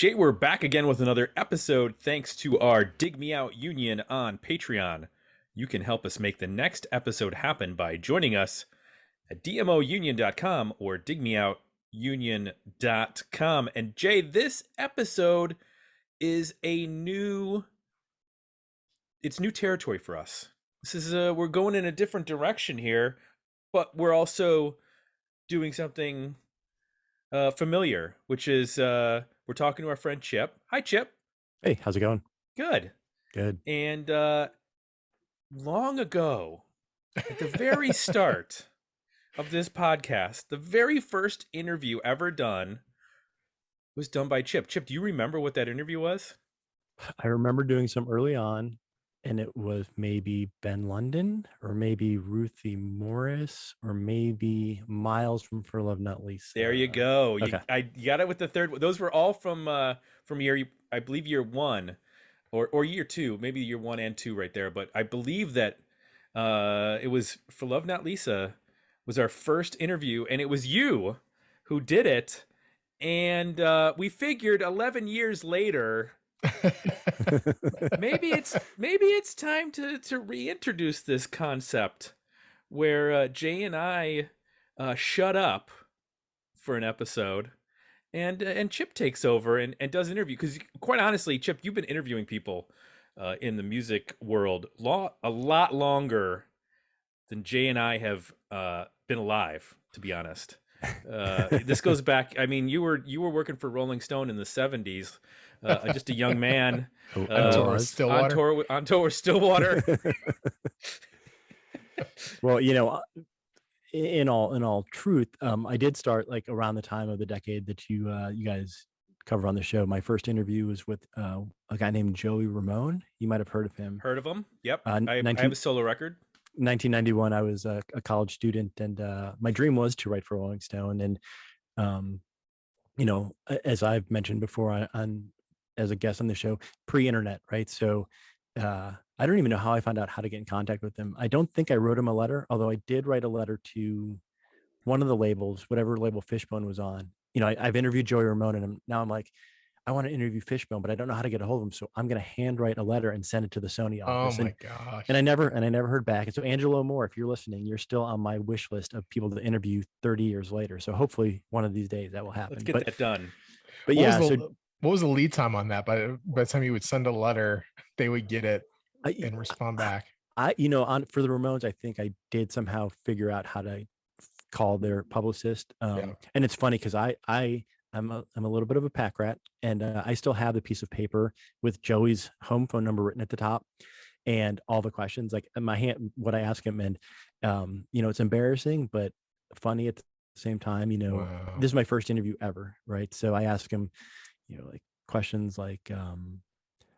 Jay, we're back again with another episode thanks to our Dig Me Out Union on Patreon. You can help us make the next episode happen by joining us at dmounion.com or digmeoutunion.com. And Jay, this episode is it's new territory for us. This is we're going in a different direction here, but we're also doing something familiar, which is we're talking to our friend Chip. Hi, Chip. Hey, how's it going? Good. Good. And long ago, at the very start of this podcast, the very first interview ever done was done by Chip. Chip, do you remember what that interview was? I remember doing some early on, and it was maybe Ben London, or maybe Ruthie Morris, or maybe Miles from For Love Not Least. There you go. Okay. You got it with the third. Those were all from year, I believe, year one, or year two, maybe year one and two right there. But I believe that it was For Love Not Lisa was our first interview, and it was you who did it. And we figured 11 years later, maybe it's time to reintroduce this concept where Jay and I shut up for an episode, and Chip takes over and does an interview. Because quite honestly, Chip, you've been interviewing people in the music world a lot longer than Jay and I have been alive, to be honest. This goes back. I mean, you were working for Rolling Stone in the 70s, just a young man. On tour with Stillwater. On tour with Stillwater. Well, in all truth, I did start like around the time of the decade that you guys cover on the show. My first interview was with a guy named Joey Ramone. You might have heard of him. Heard of him? Yep. I have a solo record. 1991, I was a college student, and my dream was to write for Rolling Stone. And as I've mentioned before on as a guest on the show, pre-internet, right? So I don't even know how I found out how to get in contact with him. I don't think I wrote him a letter, although I did write a letter to one of the labels, whatever label Fishbone was on. I've interviewed Joey Ramone, and I'm like, I want to interview Fishbone, but I don't know how to get a hold of him. So I'm going to handwrite a letter and send it to the Sony office. Oh my gosh. And I never heard back. And so Angelo Moore, if you're listening, you're still on my wish list of people to interview 30 years later. So hopefully one of these days that will happen. Let's get that done. But what was the lead time on that? By the time you would send a letter, they would get it and respond back. For the Ramones, I think I did somehow figure out how to call their publicist. And it's funny because I'm a little bit of a pack rat, and I still have the piece of paper with Joey's home phone number written at the top, and all the questions like in my hand, what I ask him. And it's embarrassing but funny at the same time. Wow. This is my first interview ever, right? So I ask him, like questions like,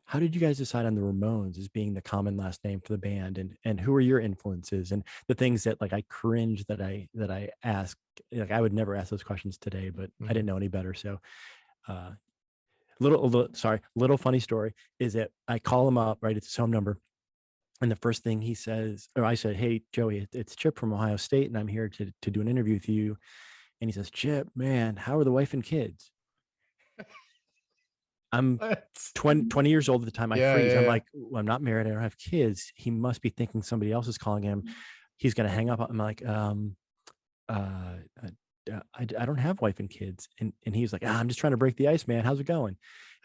how did you guys decide on the Ramones as being the common last name for the band, and who are your influences, and the things that like I cringe that I ask. Like I would never ask those questions today, but I didn't know any better. So little funny story is that I call him up, right? It's his home number. And the first thing he says, or I said, "Hey, Joey, it's Chip from Ohio State, and I'm here to do an interview with you." And he says, "Chip, man, how are the wife and kids?" I'm 20 years old at the time. I freeze. I'm like, well, I'm not married. I don't have kids. He must be thinking somebody else is calling him. He's going to hang up. I'm like, I don't have wife and kids. And he's like, I'm just trying to break the ice, man. How's it going?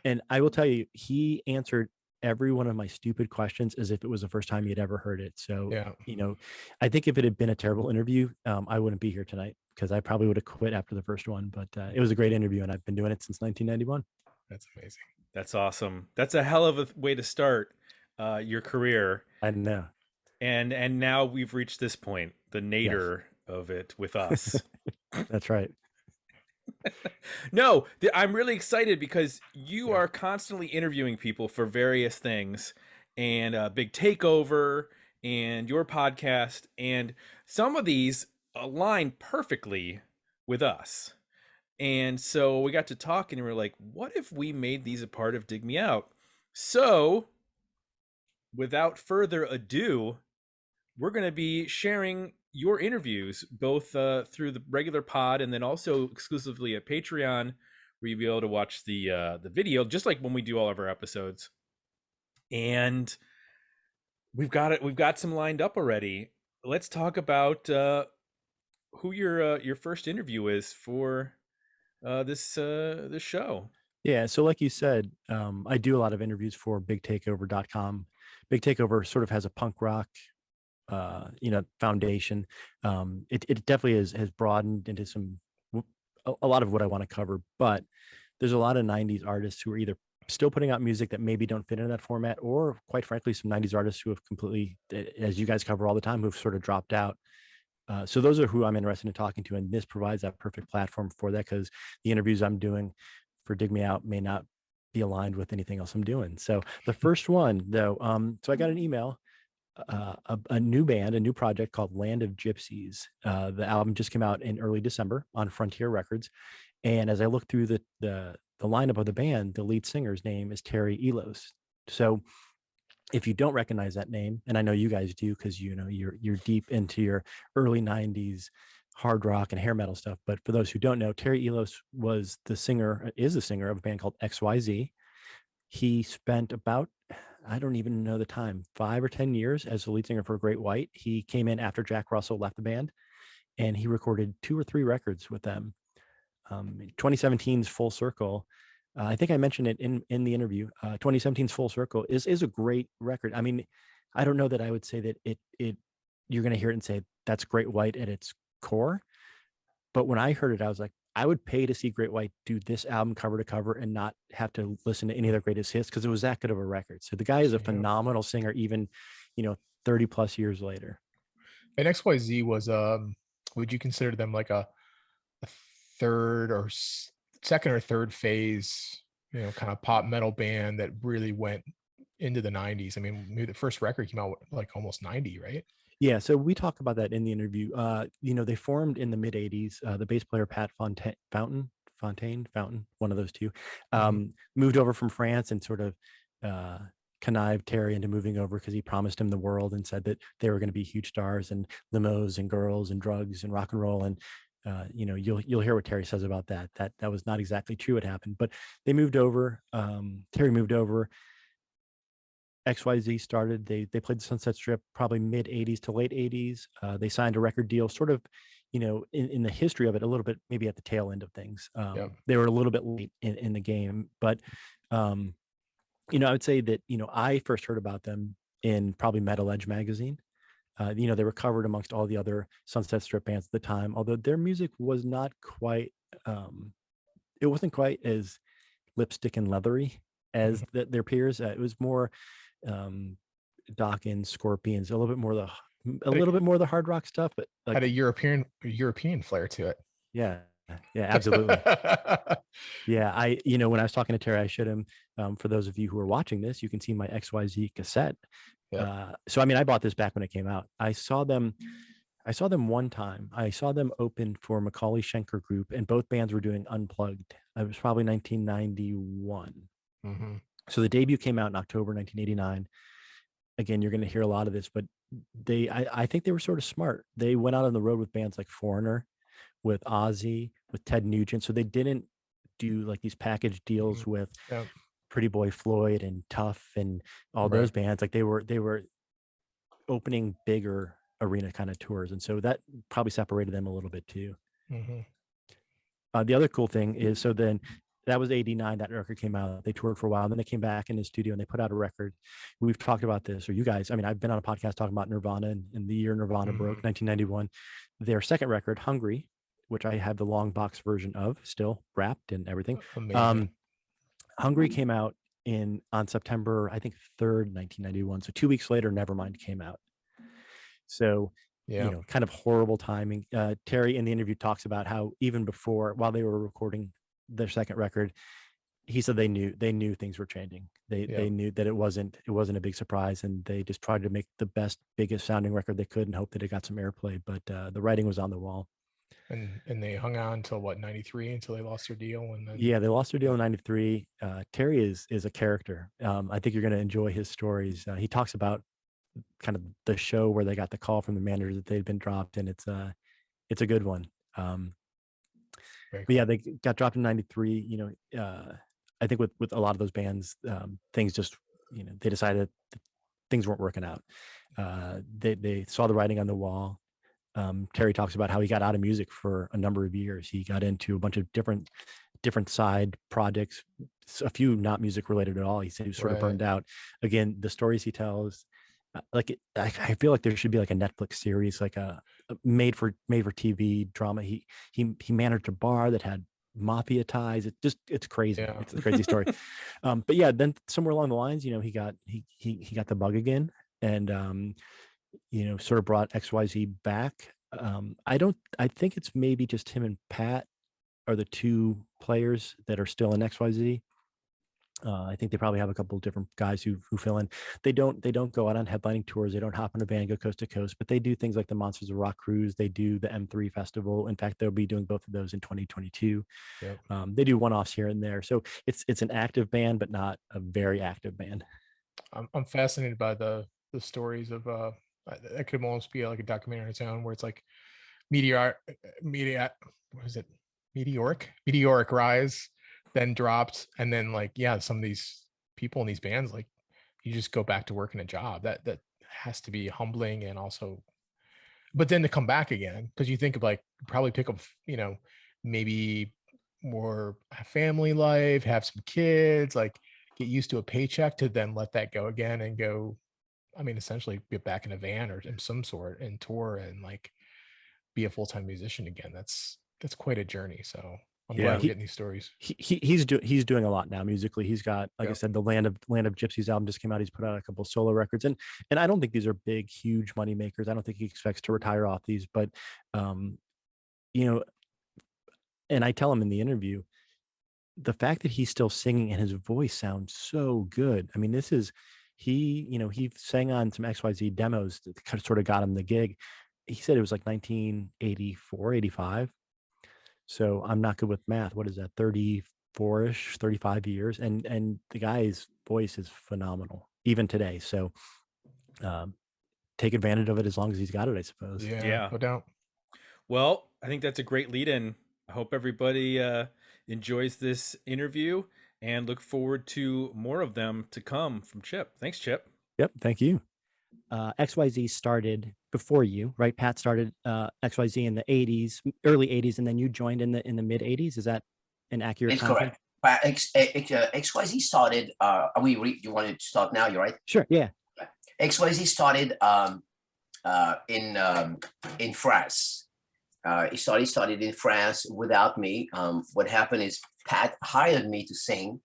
And I will tell you, he answered every one of my stupid questions as if it was the first time he had ever heard it. So, I think if it had been a terrible interview, I wouldn't be here tonight because I probably would have quit after the first one. But it was a great interview, and I've been doing it since 1991. That's amazing. That's awesome. That's a hell of a way to start your career. I know. And now we've reached this point, the nadir of it with us. That's right. No, I'm really excited because you are constantly interviewing people for various things, and Big Takeover and your podcast, and some of these align perfectly with us. And so we got to talk, and we were like, what if we made these a part of Dig Me Out? So without further ado, we're going to be sharing your interviews both through the regular pod and then also exclusively at Patreon, where you'll be able to watch the video, just like when we do all of our episodes. And we've got some lined up already. Let's talk about who your first interview is for this show. Yeah, so like you said, I do a lot of interviews for bigtakeover.com. Big Takeover sort of has a punk rock foundation. It definitely has broadened into a lot of what I want to cover, but there's a lot of 90s artists who are either still putting out music that maybe don't fit into that format, or quite frankly, some 90s artists who have completely, as you guys cover all the time, who've sort of dropped out. So those are who I'm interested in talking to, and this provides that perfect platform for that, because the interviews I'm doing for Dig Me Out may not be aligned with anything else I'm doing. So the first one, though, so I got an email, a new band, a new project called Land of Gypsies. The album just came out in early December on Frontier Records, and as I looked through the lineup of the band, the lead singer's name is Terry Ilous. So if you don't recognize that name, and I know you guys do, because you're deep into your early 90s hard rock and hair metal stuff, but for those who don't know, Terry is the singer of a band called XYZ. He spent about, I don't even know the time, 5 or 10 years as the lead singer for Great White. He came in after Jack Russell left the band, and he recorded 2 or 3 records with them. 2017's Full Circle, I think I mentioned it in the interview. 2017's Full Circle is a great record. I mean, I don't know that I would say that it you're going to hear it and say that's Great White at its core, but when I heard it, I was like, I would pay to see Great White do this album cover to cover and not have to listen to any of their greatest hits, because it was that good of a record. So the guy is a phenomenal singer, even 30 plus years later. And XYZ was would you consider them like a third or second or third phase, kind of pop metal band that really went into the 90s? I mean, maybe the first record came out like almost 90, right? Yeah, so we talk about that in the interview. They formed in the mid 80s. The bass player Pat Fontaine, one of those two, moved over from France and sort of connived Terry into moving over, because he promised him the world and said that they were going to be huge stars, and limos and girls and drugs and rock and roll. And you'll hear what Terry says about that. That was not exactly true what happened, but they moved over. Terry moved over. XYZ started. They played the Sunset Strip probably mid 80s to late 80s. They signed a record deal sort of, in the history of it, a little bit maybe at the tail end of things. They were a little bit late in the game, but I would say that I first heard about them in probably Metal Edge magazine. They were covered amongst all the other Sunset Strip bands at the time, although their music was not quite it wasn't quite as lipstick and leathery as their peers. It was more Dokken, Scorpions, a little bit more the hard rock stuff, but like, had a European flair to it. Yeah, absolutely. Yeah, when I was talking to Terry, I showed him, for those of you who are watching this, you can see my XYZ cassette. So I mean, I bought this back when it came out. I saw them one time. I saw them open for Macaulay Schenker Group, and both bands were doing Unplugged. It was probably 1991. So the debut came out in October 1989. Again, you're going to hear a lot of this, but I think they were sort of smart. They went out on the road with bands like Foreigner, with Ozzy, with Ted Nugent. So they didn't do like these package deals with Pretty Boy Floyd and Tough and all those bands. Like they were opening bigger arena kind of tours, and so that probably separated them a little bit too. The other cool thing is, so then that was 89, that record came out. They toured for a while, and then they came back in the studio and they put out a record. We've talked about this, or you guys, I mean, I've been on a podcast talking about Nirvana and the year Nirvana broke, 1991. Their second record, Hungry, which I have the long box version of, still wrapped and everything. Hungry came out on September, I think 3rd, 1991. So 2 weeks later, Nevermind came out. So, kind of horrible timing. Terry in the interview talks about how even before, while they were recording their second record, he said they knew things were changing. They knew that it wasn't a big surprise, and they just tried to make the biggest sounding record they could and hope that it got some airplay. But the writing was on the wall. And they hung on until 93, until they lost their deal. And then they lost their deal in 93. Terry is a character. I think you're going to enjoy his stories. He talks about kind of the show where they got the call from the manager that they'd been dropped, and it's a good one. Very But yeah, cool. they got dropped in '93. I think with a lot of those bands, things just, they decided that things weren't working out. They saw the writing on the wall. Terry talks about how he got out of music for a number of years. He got into a bunch of different side projects, a few not music related at all. He said he was sort of burned out. Again, the stories he tells, I feel like there should be like a Netflix series, like a made for TV drama. He managed a bar that had mafia ties. It's crazy. Yeah. It's a crazy story. But yeah, then somewhere along the lines, he got the bug again, and sort of brought XYZ back. I think it's maybe just him and Pat are the two players that are still in XYZ. I think they probably have a couple of different guys who fill in. They don't go out on headlining tours. They don't hop on a van, go coast to coast, but they do things like the Monsters of Rock cruise. They do the M3 festival. In fact, they'll be doing both of those in 2022. Yep. They do one-offs here and there. So it's an active band, but not a very active band. I'm fascinated by the stories of that could almost be like a documentary on its own, where it's like what is it, meteoric rise, then dropped, and then like, yeah, some of these people in these bands, like, you just go back to working a job. That has to be humbling, and also, but then to come back again, because you think of like probably pick up, maybe more family life, have some kids, like get used to a paycheck, to then let that go again and go, I mean, essentially get back in a van or in some sort and tour and like be a full-time musician again. That's quite a journey. So I'm glad we're getting these stories. He's doing a lot now musically. He's got, like I said, the Land of Gypsies album just came out. He's put out a couple of solo records, and I don't think these are big, huge money makers. I don't think he expects to retire off these, but and I tell him in the interview, the fact that he's still singing and his voice sounds so good. I mean, he sang on some XYZ demos that kind of sort of got him the gig. He said it was like 1984, 85. So I'm not good with math. What is that? 34-ish, 35 years. And the guy's voice is phenomenal, even today. So take advantage of it as long as he's got it, I suppose. Yeah. No doubt. Well, I think that's a great lead in. I hope everybody enjoys this interview and look forward to more of them to come from Chip. Thanks, Chip. Yep. Thank you. XYZ started before you, right? Pat started XYZ in the 80s, early 80s, and then you joined in the mid 80s. Is that an accurate? It's correct. XYZ started. You want to start now? You're right. Sure. Yeah. XYZ started in France. He started in France without me. What happened is Pat hired me to sing.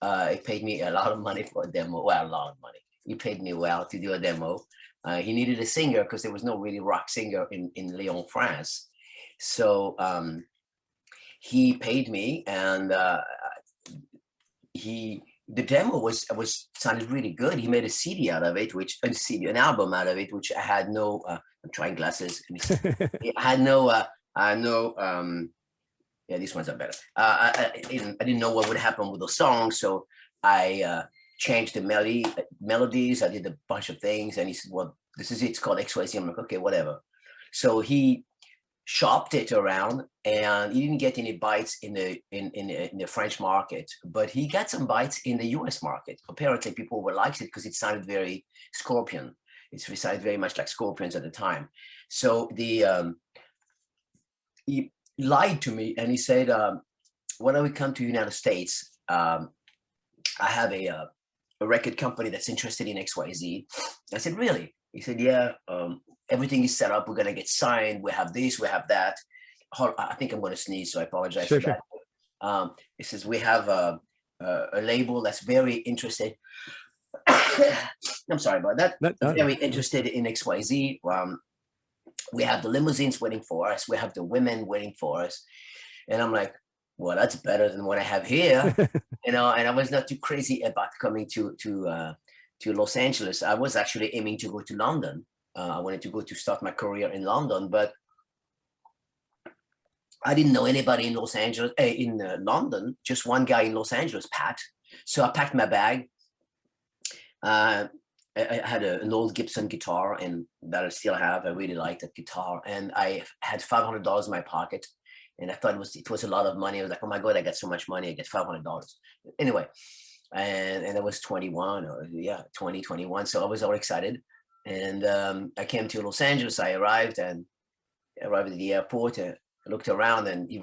He paid me a lot of money for a demo. Well, a lot of money. He paid me well to do a demo. He needed a singer because there was no really rock singer in Lyon, France. So he paid me, and the demo was sounded really good. He made a CD out of it, an album out of it, which I had no. I'm trying glasses. I had no. Yeah, these ones are better. I didn't know what would happen with the song, so I changed the melodies. I did a bunch of things, and he said, "Well, this is it. It's called XYZ." I'm like, "Okay, whatever." So he shopped it around, and he didn't get any bites in the French market, but he got some bites in the US market. Apparently, people were liked it because it sounded very Scorpion. It sounded very much like Scorpions at the time. So he lied to me, and he said, "When I would come to the United States, I have a record company that's interested in XYZ." I said, "Really?" He said, "Yeah, everything is set up. We're going to get signed. We have this, we have that." I think I'm going to sneeze, so I apologize for that. He says, "We have a label that's very interested." I'm sorry about that. Very interested in XYZ. We have the limousines waiting for us. We have the women waiting for us. And I'm like, well, that's better than what I have here. And I was not too crazy about coming to Los Angeles. I was actually aiming to go to London. I wanted to start my career in London, but I didn't know anybody in Los Angeles, in London, just one guy in Los Angeles, Pat. So I packed my bag. I had an old Gibson guitar, and that I still have. I really like that guitar. And I had $500 in my pocket. And I thought it was a lot of money. I was like, oh my God, I got so much money. I get $500. Anyway, and I was 21 or 21. So I was all excited. And I came to Los Angeles. I arrived at the airport. I looked around, and he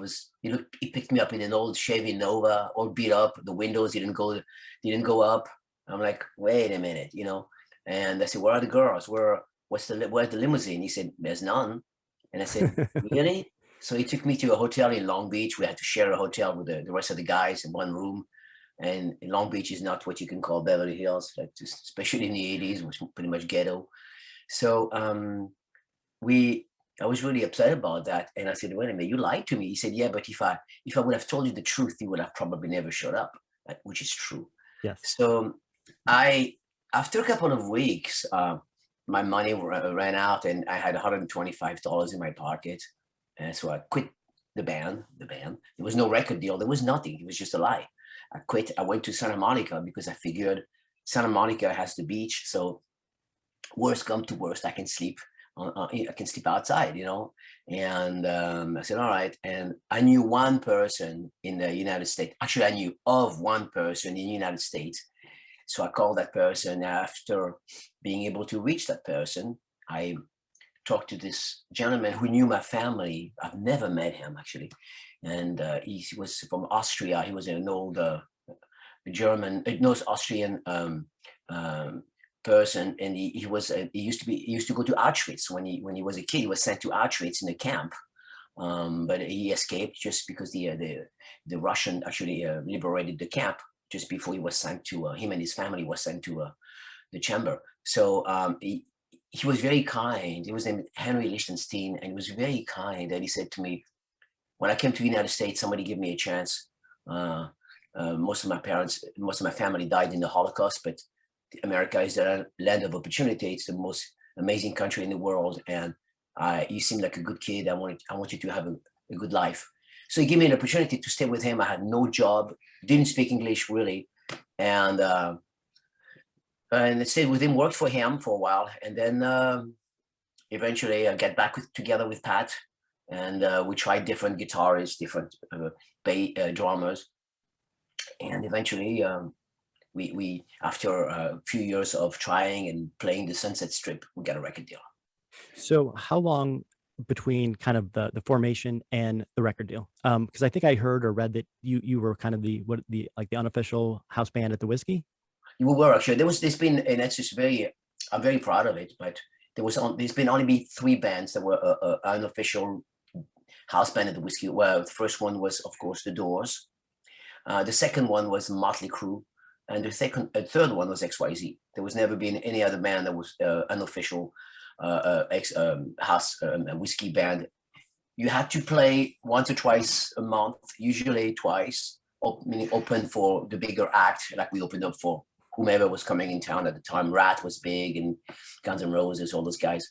picked me up in an old Chevy Nova, all beat up. The windows didn't go up. I'm like, wait a minute, And I said, where are the girls? Where's the limousine? He said, there's none. And I said, really? So he took me to a hotel in Long Beach. We had to share a hotel with the rest of the guys in one room. And Long Beach is not what you can call Beverly Hills, like especially in the 80s, which was pretty much ghetto. So I was really upset about that. And I said, wait a minute, you lied to me. He said, yeah, but if I would have told you the truth, you would have probably never showed up, which is true. Yes. So after a couple of weeks, my money ran out, and I had $125 in my pocket. And so I quit the band. There was no record deal. There was nothing. It was just a lie. I quit. I went to Santa Monica because I figured Santa Monica has the beach. So worst come to worst, I can sleep. I can sleep outside, And I said, all right. And I knew one person in the United States. Actually, I knew of one person in the United States. So I called that person. After being able to reach that person, I talked to this gentleman who knew my family. I've never met him, actually. And he was from Austria. He was an old German, Austrian person, and he used to go to Auschwitz when he was a kid. He was sent to Auschwitz in a camp, but he escaped just because the Russian actually liberated the camp just before he was sent to him and his family was sent to the chamber. So he was very kind. He was named Henry Lichtenstein, and he was very kind. And he said to me, when I came to the United States, somebody gave me a chance. Most of my family died in the Holocaust, but America is the land of opportunity. It's the most amazing country in the world. And you seem like a good kid. I want you to have a good life. So he gave me an opportunity to stay with him. I had no job, didn't speak English really. And I stayed with him, worked for him for a while. And then eventually I got back together with Pat, and we tried different guitarists, different drummers. And eventually we after a few years of trying and playing the Sunset Strip, we got a record deal. So how long between kind of the formation and the record deal? Because I think I heard or read that you were kind of the unofficial house band at the Whiskey. We were actually. There's been, and that's just I'm very proud of it, but there's been only 3 bands that were unofficial house band at the Whiskey. Well, the first one was, of course, The Doors. The second one was Motley Crue. And the third one was XYZ. There was never been any other band that was unofficial house whiskey band. You had to play once or twice a month, usually twice, meaning open for the bigger act, like we opened up for whomever was coming in town at the time. Rat was big, and Guns N' Roses, all those guys.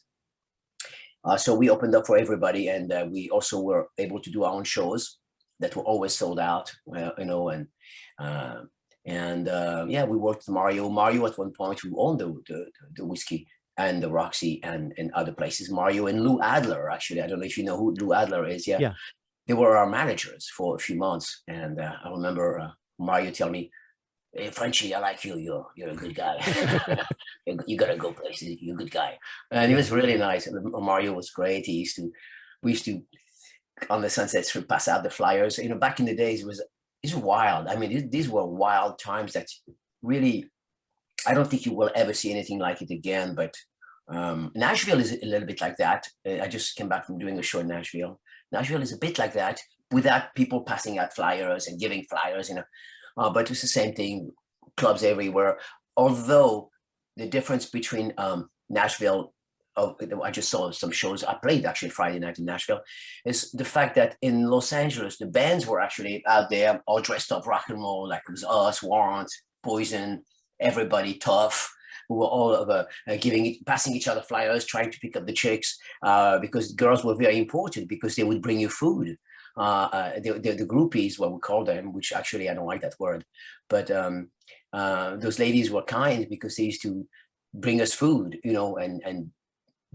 So we opened up for everybody, and we also were able to do our own shows that were always sold out, we worked with Mario at one point, who owned the Whiskey and the Roxy and other places. Mario and Lou Adler, actually. I don't know if you know who Lou Adler is. Yeah. They were our managers for a few months. And I remember Mario tell me, hey, Frenchie, I like you. You're a good guy. You gotta go places. You're a good guy. And he was really nice. Mario was great. We used to, on the Sunset Strip, pass out the flyers. Back in the days, it's wild. I mean, these were wild times that really, I don't think you will ever see anything like it again. But Nashville is a little bit like that. I just came back from doing a show in Nashville. Nashville is a bit like that, without people passing out flyers and giving flyers, but it's the same thing, clubs everywhere. Although the difference between Nashville, I just saw some shows. I played actually Friday night in Nashville, is the fact that in Los Angeles, the bands were actually out there all dressed up rock and roll, like it was us, Warrant, Poison, everybody tough, who were all passing each other flyers, trying to pick up the chicks, because girls were very important because they would bring you food. The groupies, what we call them, which actually I don't like that word, but those ladies were kind because they used to bring us food, and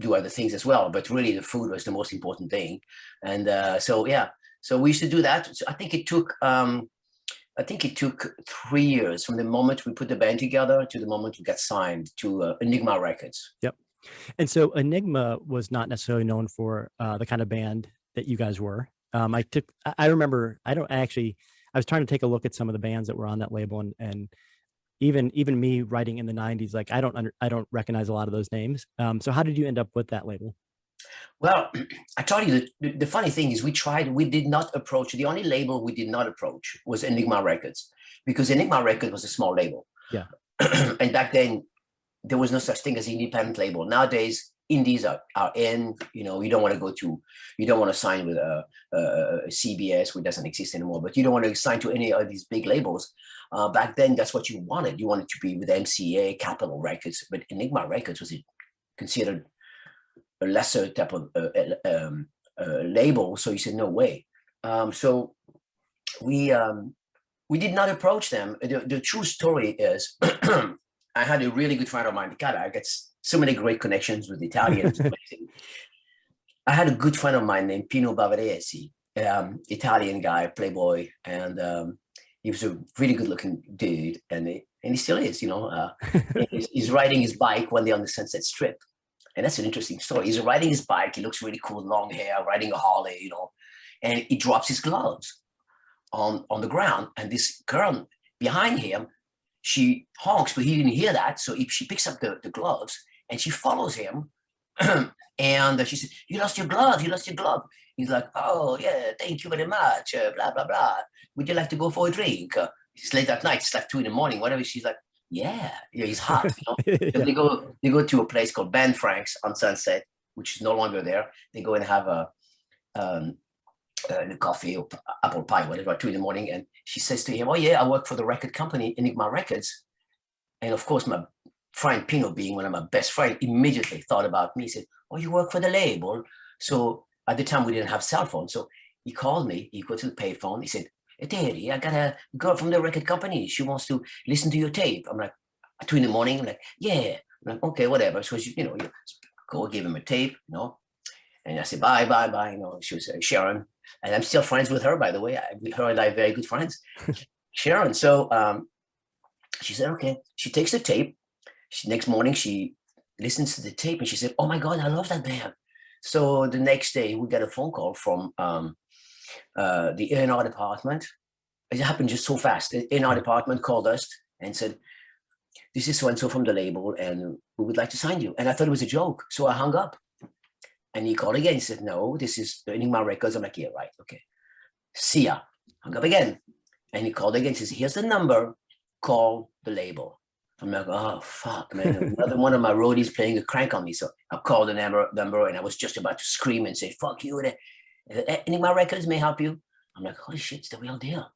do other things as well. But really, the food was the most important thing. And so So we used to do that. So I think it took 3 years from the moment we put the band together to the moment we got signed to Enigma Records. Yep. And so Enigma was not necessarily known for the kind of band that you guys were. I remember, I was trying to take a look at some of the bands that were on that label, and even me writing in the 90s, like I don't recognize a lot of those names. So how did you end up with that label? Well, I told you the funny thing is we did not approach, the only label we did not approach was Enigma Records, because Enigma Records was a small label. Yeah. And back then there was no such thing as independent label. Nowadays, indies are in, you don't want to sign with a CBS, which doesn't exist anymore, but you don't want to sign to any of these big labels. Back then, that's what you wanted. You wanted to be with MCA, Capitol Records, but Enigma Records was considered a lesser type of label. So you said, no way. So we did not approach them. The true story is I had a really good friend of mine. God, I got so many great connections with Italians. I had a good friend of mine named Pino Bavaresi, Italian guy, playboy, and he was a really good-looking dude, and he still is. He's riding his bike one day on the Sunset Strip, and that's an interesting story. He's riding his bike. He looks really cool, long hair, riding a Harley, and he drops his gloves on the ground, and this girl behind him, she honks, but he didn't hear that. So she picks up the gloves and she follows him. And she said, you lost your glove. He's like, oh, yeah, thank you very much. Blah, blah, blah. Would you like to go for a drink? It's late at night. It's like 2 a.m, whatever. She's like, yeah, he's hot. Yeah. So they go to a place called Ben Frank's on Sunset, which is no longer there. They go and have a coffee or apple pie, whatever, at 2 a.m. And she says to him, oh yeah, I work for the record company, Enigma Records. And of course, my friend Pino, being one of my best friends, immediately thought about me. He said, oh, you work for the label? So at the time we didn't have cell phones. So he called me, he go to the payphone. He said, hey, Terry, I got a girl from the record company. She wants to listen to your tape. I'm like, at 2 a.m, I'm like, yeah. I'm like, okay, whatever. So you go give him a tape, and I said, bye. She was Sharon. And I'm still friends with her, by the way. Her and I are very good friends. Sharon. So she said, okay. She takes the tape. Next morning, she listens to the tape and she said, oh my God, I love that band. So the next day, we got a phone call from the A&R department. It happened just so fast. The A&R department called us and said, this is so-and-so from the label, and we would like to sign you. And I thought it was a joke. So I hung up. And he called again. He said, no, this is Enigma Records. I'm like, yeah, right. Okay. See ya. Hung up again. And he called again. He says, here's the number. Call the label. I'm like, oh, fuck, man. Another one of my roadies playing a crank on me. So I called the number, and I was just about to scream and say, fuck you. Enigma Records may help you. I'm like, holy shit, it's the real deal.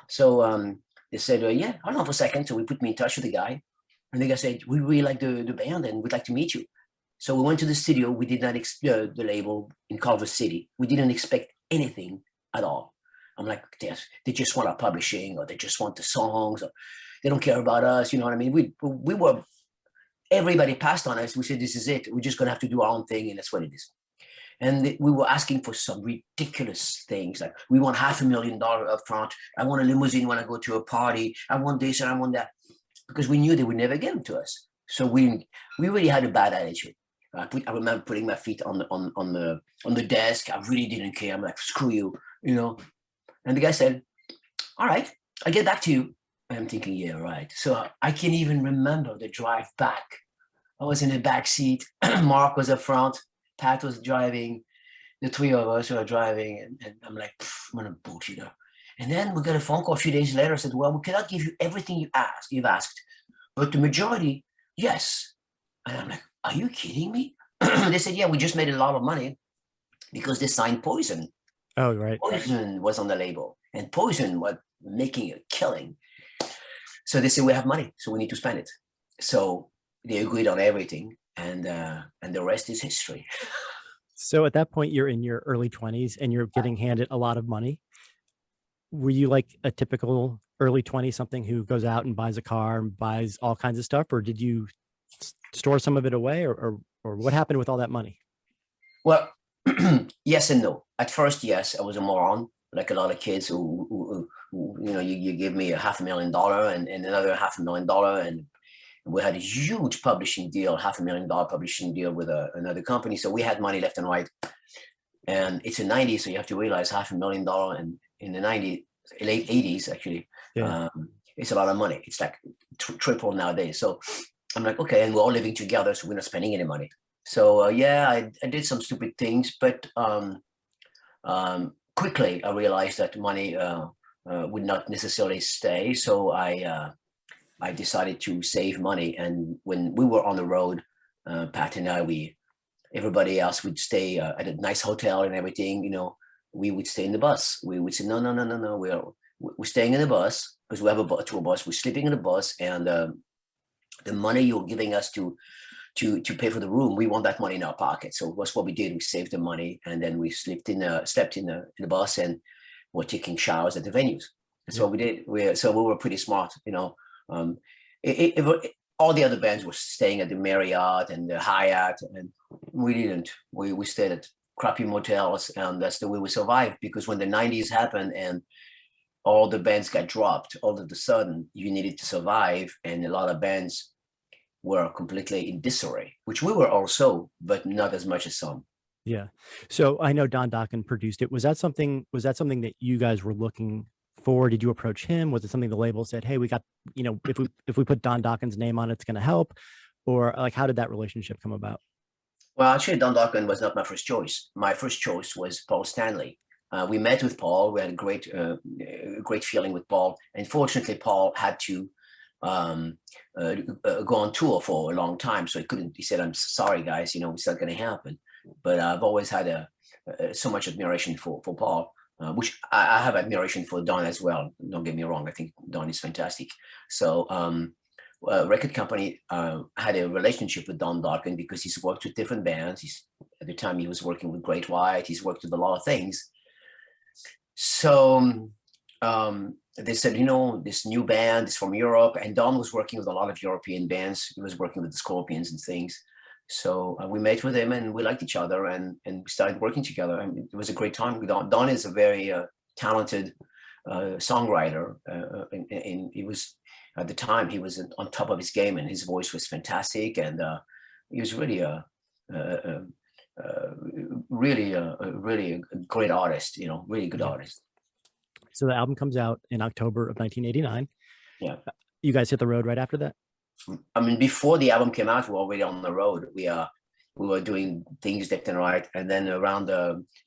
So they said, yeah, hold on for a second. So we put me in touch with the guy. And the guy said, we really like the band and we'd like to meet you. So we went to the studio. We did not the label in Culver City. We didn't expect anything at all. I'm like, they just want our publishing, or they just want the songs, or they don't care about us. You know what I mean? We were, everybody passed on us. We said, this is it. We're just going to have to do our own thing, and that's what it is. And we were asking for some ridiculous things, like we want $500,000 up front. I want a limousine when I go to a party. I want this and I want that, because we knew they would never give them to us. So we really had a bad attitude. I remember putting my feet on the desk. I really didn't care. I'm like, screw you, And the guy said, all right, I'll get back to you. And I'm thinking, yeah, right. So I can't even remember the drive back. I was in the back seat. Mark was up front. Pat was driving. The three of us were driving. And I'm like, I'm a bullshitter. And then we got a phone call a few days later. Said, well, we cannot give you everything you've asked, but the majority, yes. And I'm like, are you kidding me? They said, yeah, we just made a lot of money because they signed Poison. Oh, right. Poison was on the label, and Poison was making a killing. So they said, we have money, so we need to spend it. So they agreed on everything, and the rest is history. So at that point, you're in your early 20s and you're getting handed a lot of money. Were you like a typical early 20-something who goes out and buys a car and buys all kinds of stuff, or did you store some of it away, or what happened with all that money? Well, yes and no. At first, yes, I was a moron. like a lot of kids who you know, you give me $500,000 and another $500,000, and we had a huge publishing deal, $500,000 publishing deal with another company. So we had money left and right. And it's the 90s, so you have to realize $500,000 and in the 90s, late 80s actually, it's a lot of money. It's like triple nowadays. So I'm like, okay, and we're all living together, so we're not spending any money. So yeah, I did some stupid things, but quickly I realized that money would not necessarily stay. So I decided to save money. And when we were on the road, Pat and I, everybody else would stay at a nice hotel and everything, you know, we would stay in the bus. We would say, no, we're staying in the bus because we have a tour bus. We're sleeping in the bus, and the money you're giving us to pay for the room, we want that money in our pocket. So that's what we did. We saved the money, and then we slept in the bus, and we're taking showers at the venues. That's what we did. We were pretty smart, you know. All the other bands were staying at the Marriott and the Hyatt, and we didn't. We stayed at crappy motels, and that's the way we survived. Because when the 90s happened and all the bands got dropped, all of a sudden you needed to survive, and a lot of bands were completely in disarray, which we were also, but not as much as some. Yeah. So I know Don Dokken produced it. Was that something that you guys were looking for? Did you approach him? Was it something the label said, hey, we got, you know, if we put Don Dokken's name on it, it's going to help? Or like, how did that relationship come about? Well, actually, Don Dokken was not my first choice. My first choice was Paul Stanley. We met with Paul. We had a great feeling with Paul. And fortunately, Paul had to go on tour for a long time, so he said, I'm sorry, guys, you know, it's not going to happen. But I've always had so much admiration for Paul. Which I have admiration for Don as well. Don't get me wrong. I think Don is fantastic. So record company had a relationship with Don Dokken because he's worked with different bands. At the time he was working with Great White. He's worked with a lot of things. So they said, you know, this new band is from Europe, and Don was working with a lot of European bands. He was working with the Scorpions and things. So we met with him, and we liked each other, and we started working together. I mean, it was a great time with Don. Don is a very talented songwriter, and he was, at the time, he was on top of his game, and his voice was fantastic, and he was really a great artist, you know, really good artist. So the album comes out in October of 1989. Yeah. You guys hit the road right after that? I mean, before the album came out, we were already on the road. We were doing things left and right. And then around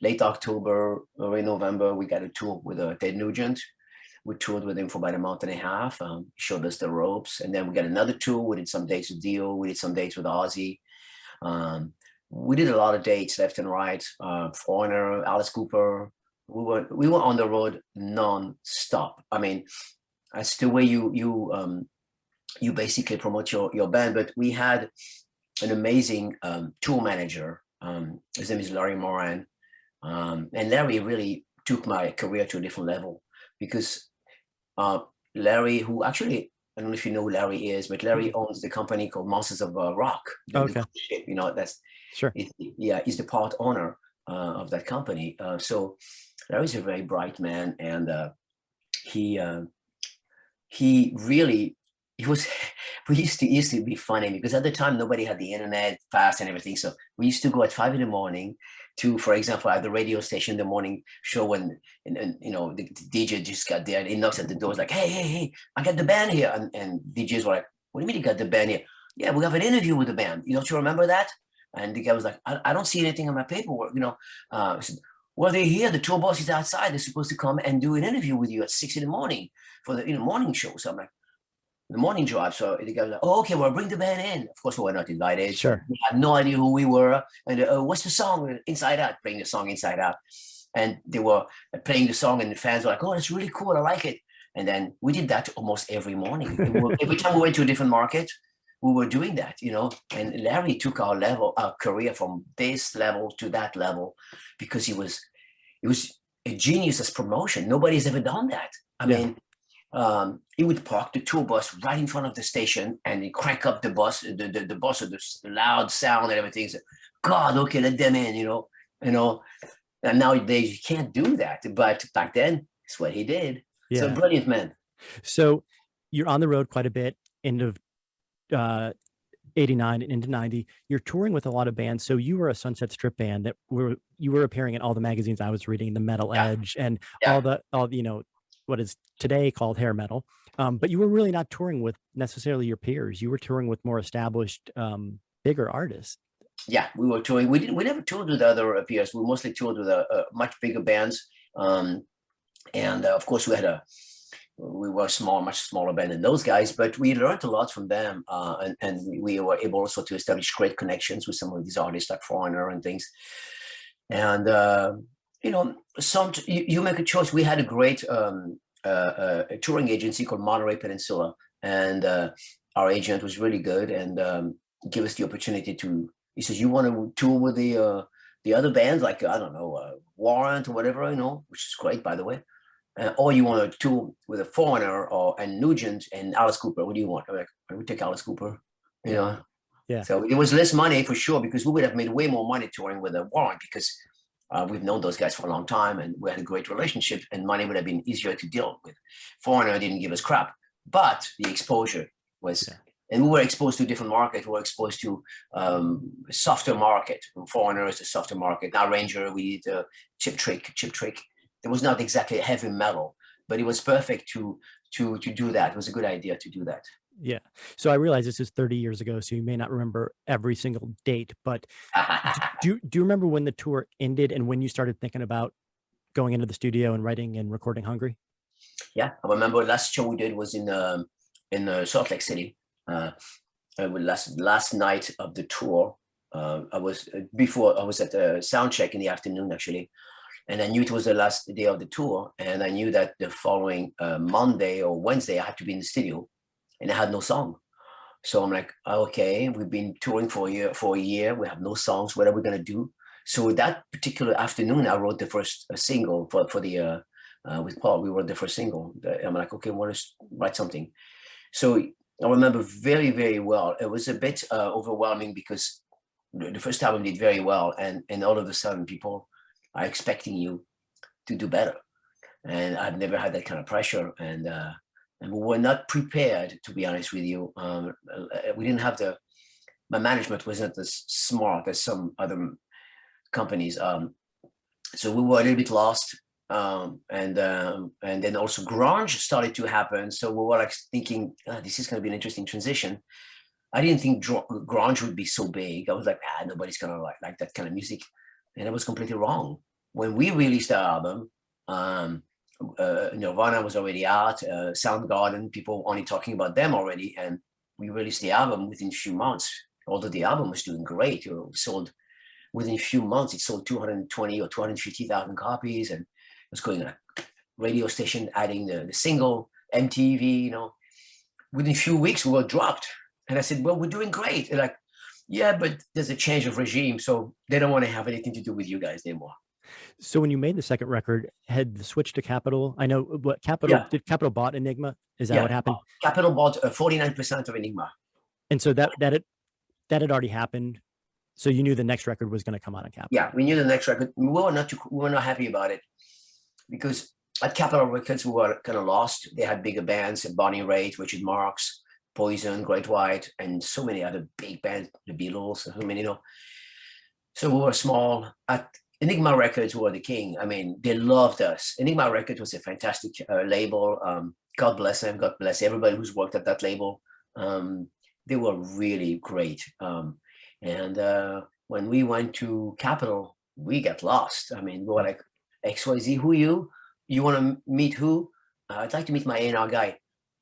late October, early November, we got a tour with Ted Nugent. We toured with him for about a month and a half. He showed us the ropes. And then we got another tour. We did some dates with Dio. We did some dates with Ozzy. We did a lot of dates left and right. Foreigner, Alice Cooper. We were on the road non-stop. I mean, that's the way you basically promote your band. But we had an amazing tour manager. His name is Larry Moran. And Larry really took my career to a different level, because Larry, who actually, I don't know if you know who Larry is, but Larry owns the company called Monsters of Rock. Okay. You know, that's, sure. He's the part owner of that company. So Larry's a very bright man, and he used to be funny, because at the time nobody had the internet fast and everything. So we used to go at 5 a.m. to, for example, at the radio station, the morning show, when you know, the DJ just got there and he knocks at the door, like, hey, I got the band here, and DJs were like, what do you mean you got the band here? Yeah, we have an interview with the band. You don't you remember that? And the guy was like, I don't see anything on my paperwork, you know. I said, well, they're here. The tour bus is outside. They're supposed to come and do an interview with you at 6 a.m. for the morning show. So I'm like, the morning drive. So the guy was like, oh, okay, well, bring the band in. Of course, we were not invited. Sure. We had no idea who we were. And what's the song? Inside Out, playing the song Inside Out. And they were playing the song, and the fans were like, oh, that's really cool. I like it. And then we did that almost every morning. Every time we went to a different market, we were doing that, you know. And Larry took our career from this level to that level, because he was a genius as promotion. Nobody's ever done that. I mean, he would park the tour bus right in front of the station, and he crank up the bus, the bus with the loud sound and everything. So, God, okay, let them in, you know. And nowadays you can't do that. But back then, it's what he did. Yeah. So brilliant man. So you're on the road quite a bit, end of 89 and into 90. You're touring with a lot of bands. So you were a Sunset Strip band that you were appearing in all the magazines I was reading, the Metal Edge and all what is today called hair metal. But you were really not touring with necessarily your peers. You were touring with more established, bigger artists. Yeah, we were touring. We never toured with other peers. We mostly toured with much bigger bands. And of course, we were much smaller band than those guys, but we learned a lot from them. And we were able also to establish great connections with some of these artists like Foreigner and things. And, you make a choice. We had a great a touring agency called Monterey Peninsula. And our agent was really good and give us the opportunity he says, you want to tour with the other bands, like, I don't know, Warrant or whatever, which is great, by the way. Or you want to tour with a Foreigner and Nugent and Alice Cooper. What do you want? I'm like, I would take Alice Cooper. Yeah. So it was less money for sure, because we would have made way more money touring with a Warrant, because we've known those guys for a long time and we had a great relationship, and money would have been easier to deal with. Foreigner didn't give us crap, but the exposure was, and we were exposed to a different market. We were exposed to a softer market. Foreigner is a softer market. Now Ranger, we did Chip Trick. It was not exactly heavy metal, but it was perfect to do that. It was a good idea to do that. Yeah. So I realize this is 30 years ago, so you may not remember every single date, but do you remember when the tour ended and when you started thinking about going into the studio and writing and recording Hungry? Yeah, I remember last show we did was in Salt Lake City. Last night of the tour. I was at the sound check in the afternoon, actually. And I knew it was the last day of the tour. And I knew that the following Monday or Wednesday, I had to be in the studio, and I had no song. So I'm like, okay, we've been touring for a year. We have no songs. What are we going to do? So that particular afternoon, I wrote the first single for the, with Paul, we wrote the first single. I'm like, okay, I want to write something. So I remember very, very well. It was a bit overwhelming because the first album did very well. And all of a sudden people are expecting you to do better. And I've never had that kind of pressure. And we were not prepared, to be honest with you. We didn't have my management wasn't as smart as some other companies. So we were a little bit lost. And then also grunge started to happen. So we were like thinking, this is going to be an interesting transition. I didn't think grunge would be so big. I was like, nobody's going to like that kind of music. And I was completely wrong. When we released our album, Nirvana was already out, Soundgarden, people only talking about them already. And we released the album within a few months, although the album was doing great. It sold within a few months, it sold 220 or 250,000 copies. And it was going on a radio station, adding the single, MTV, Within a few weeks, we were dropped. And I said, well, we're doing great. They're like, yeah, but there's a change of regime. So they don't want to have anything to do with you guys anymore. So when you made the second record, had the switch to Capitol? I know what Capitol did. Capitol bought Enigma. Is that what happened? Capitol bought 49% of Enigma. And so that had already happened. So you knew the next record was going to come out on Capitol. Yeah, we knew the next record. We were not happy about it because at Capitol Records we were kind of lost. They had bigger bands, Bonnie Raitt, Richard Marx, Poison, Great White, and so many other big bands, the Beatles, so many, So we were small. At Enigma Records, we were the king. I mean, they loved us. Enigma Records was a fantastic label. God bless them. God bless everybody who's worked at that label. They were really great. And when we went to Capitol, we got lost. I mean, we were like, XYZ, who you? You want to meet who? I'd like to meet my A&R guy.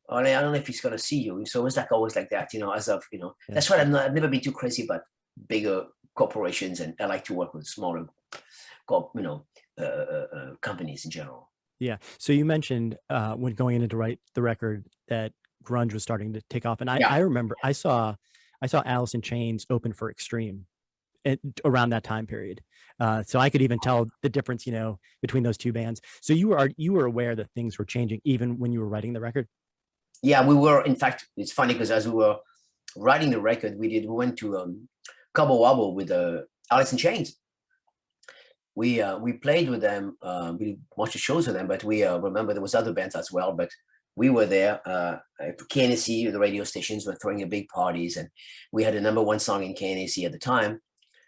Oh, I don't know if he's going to see you. So it's like always like that, as of, That's why I've never been too crazy about bigger corporations, and I like to work with smaller, companies in general. Yeah. So you mentioned when going in to write the record that grunge was starting to take off. And I remember I saw Alice in Chains open for Extreme around that time period. So I could even tell the difference, between those two bands. So you were aware that things were changing even when you were writing the record? Yeah, we were. In fact, it's funny because as we were writing the record, we went to Cobble Wobble with Alice in Chains. we played with them. We watched the shows with them, but we remember there was other bands as well. But we were there. KNSC, the radio stations were throwing a big parties, and we had a #1 song in KNSC at the time,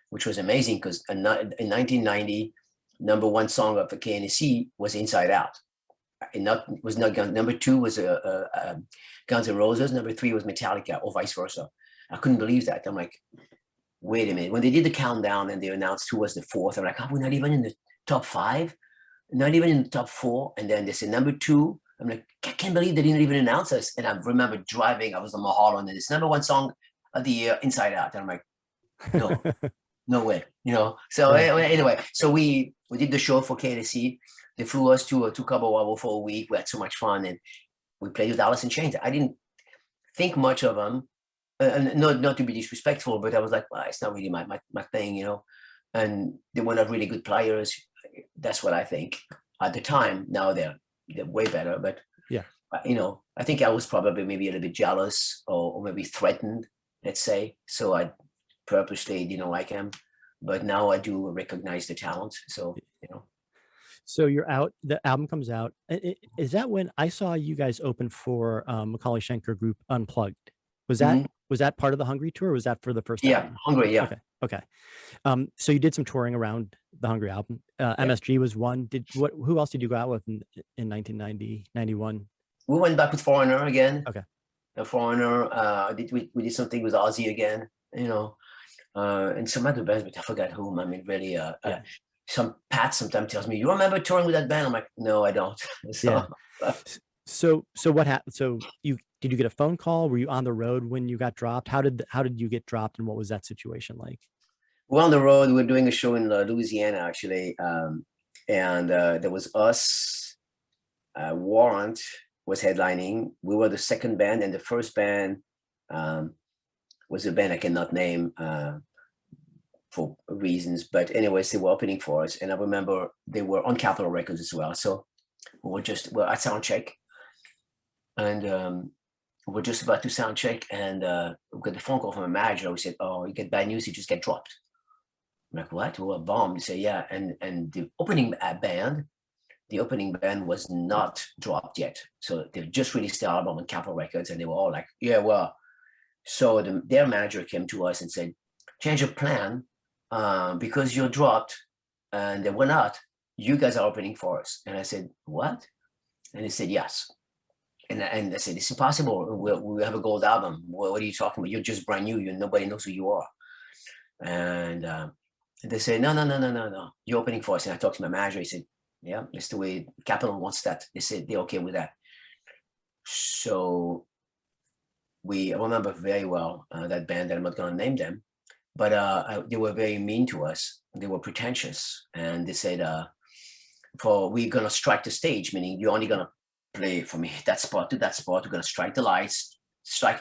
which was amazing because in 1990, #1 song of the KNSC was Inside Out. Was not #2 was Guns N' Roses. #3 was Metallica, or vice versa. I couldn't believe that. I'm like, wait a minute. When they did the countdown and they announced who was the fourth, I'm like, oh, we're not even in the top 5, not even in the top 4. And then they said #2. I'm like, I can't believe they didn't even announce us. And I remember driving. I was on Mulholland, and it's #1 song of the year, Inside Out. And I'm like, no, no way, So anyway, so we did the show for KNSC. They flew us to Cabo Wabo for a week. We had so much fun, and we played with Alice in Chains. I didn't think much of them, and not to be disrespectful, but I was like, well, it's not really my thing, And they were not really good players. That's what I think at the time. Now they're way better, but yeah, I think I was probably maybe a little bit jealous or maybe threatened, let's say. So I purposely didn't like him, but now I do recognize the talent. So So you're out. The album comes out. Is that when I saw you guys open for Macaulay Schenker group Unplugged? Was that part of the Hungry tour? Or was that for the first album? Hungry, yeah. Okay. So you did some touring around the Hungry album. MSG was one. Who else did you go out with in 1990, 91? We went back with Foreigner again. Okay. The Foreigner. We did something with Ozzy again. And some other bands, but I forgot whom. I mean, really. Some Pat sometimes tells me, "You remember touring with that band?" I'm like, "No, I don't." So what happened? So did you get a phone call? Were you on the road when you got dropped? How did you get dropped, and what was that situation like? We're on the road. We're doing a show in Louisiana, actually, and there was us. Warrant was headlining. We were the second band, and the first band was a band I cannot name. For reasons, but anyways, they were opening for us, and I remember they were on Capitol Records as well. So we're at sound check, and we're just about to sound check, and we got the phone call from a manager who said, "Oh, you get bad news. You just get dropped." I'm like, "What? We're bombed." They say, "Yeah," and the opening band was not dropped yet, so they just released the album on Capitol Records, and they were all like, "Yeah, well." So their manager came to us and said, "Change of plan. Because you're dropped and they were not, you guys are opening for us." And I said, "What?" And they said, "Yes." And I said, "It's impossible. We have a gold album. What are you talking about? You're just brand new. Nobody knows who you are." And they said, No. You're opening for us." And I talked to my manager. He said, "Yeah, that's the way Capitol wants that." They said they're okay with that. So I remember very well that band, that I'm not going to name them. But they were very mean to us. They were pretentious, and they said, we're gonna strike the stage, meaning you're only gonna play from that spot to that spot. We're gonna strike the lights,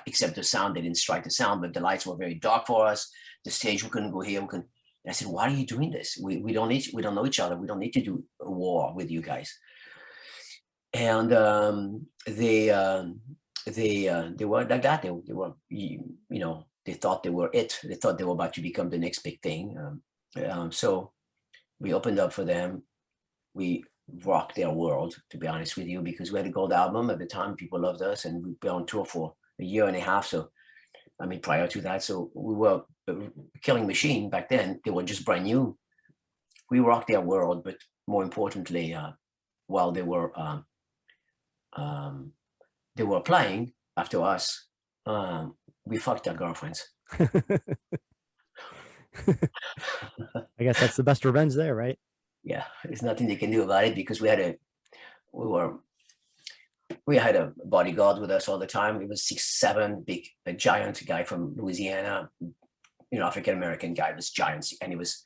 except the sound. They didn't strike the sound, but the lights were very dark for us. The stage, we couldn't go here. And I said, "Why are you doing this? We don't know each other. We don't need to do a war with you guys." And they were like that. They were, they thought they were it. They thought they were about to become the next big thing. So we opened up for them. We rocked their world, to be honest with you, because we had a gold album at the time. People loved us, and we've been on tour for a year and a half. So, I mean, prior to that, so we were a killing machine back then. They were just brand new. We rocked their world, but more importantly, while they were playing after us, we fucked their girlfriends. I guess that's the best revenge there, right? Yeah, there's nothing they can do about it, because we had a bodyguard with us all the time. He was 6'7", a giant guy from Louisiana, African American guy, was giant, and he was